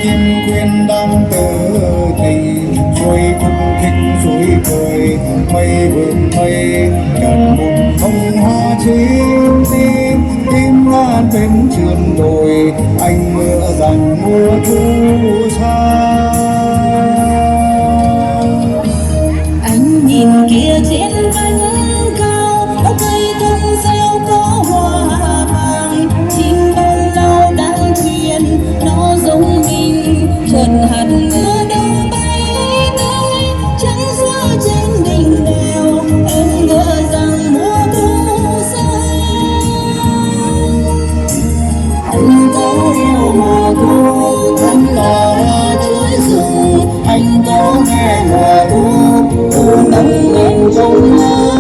kim quyên đang tơ thì suối phúc thích suối cười mây vườn mây tràn một thông hoa chim tim tim ngàn bên sườn đồi anh mưa rằng mùa thu xa. Anh nhìn kia trên cánh cao cây thông reo có hoa vàng chim bao lâu đang thuyền nó giống mình chợt hạt mưa đâu bay tới trắng xóa trên đỉnh đèo em ngỡ rằng mùa thu sang. Anh có yêu mùa thu thân là hoa chuối rừng anh có nghe mùa thu thu nắng lên trong mơ.